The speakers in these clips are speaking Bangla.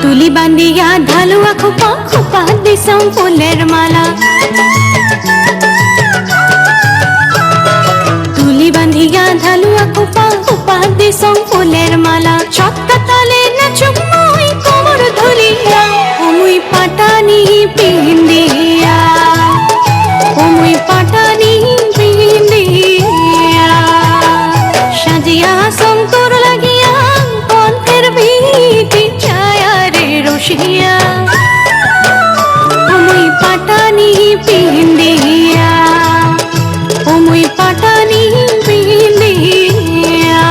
তুলি বান্ধিয়া ঢালুয়া খোপা খোপা দিছং ফুলের মালা তুলি বান্ধিয়া ঢালুয়া খোপা খোপা দিছং ফুলের মালা ছক্কা তালে নাচুম মই কোমর ধরিয়া মুই পাটানি পিন্দিয়া মুই পাটানি পিন্দিয়া সাজিয়া সন্তর লাগিয়া পন্থের ভিটি ছায়া রে রসিয়া মুই পাটানি পিন্দিয়া মুই পাটানি পিন্দিয়া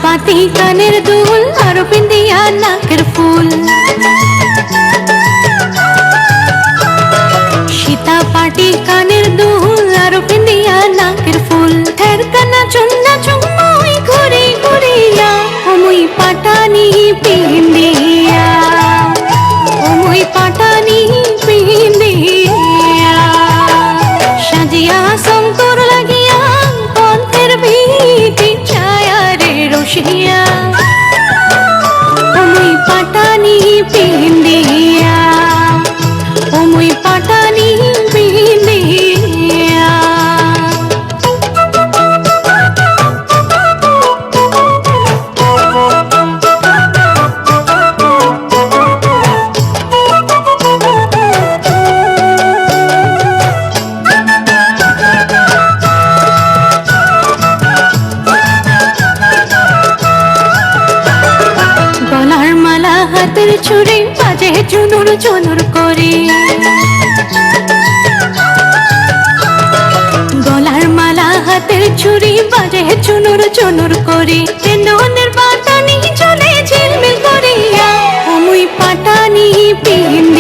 পাতি কানের দুল আর পিন্দিয়া নাকের ফুল সীতা পাটি কানের দুল আর পিন্দিয়া নাকের ফুল ঠের কানা চন্না চুম্মই ঘুরি ঘুরিয়া মুই পাটানি পিন্দিয়া মুই পাটানি পিন্দিয়া সাজিয়া সন্তর লাগিয়া পন্থের ভিটি ছায়া রে রসিয়া মুই পাটানি পিন্দিয়া মুই পাটানি পিন্দিয়া গলার মালা হাতের ছুরি বাজে চুনুর চুনুর করে গলার মালা হাতের ছুরি বাজে চুনুর চুনুর করে তেন্দনের বাটানি চলে ঝিলমিল করিয়া মুই পাটানি পিন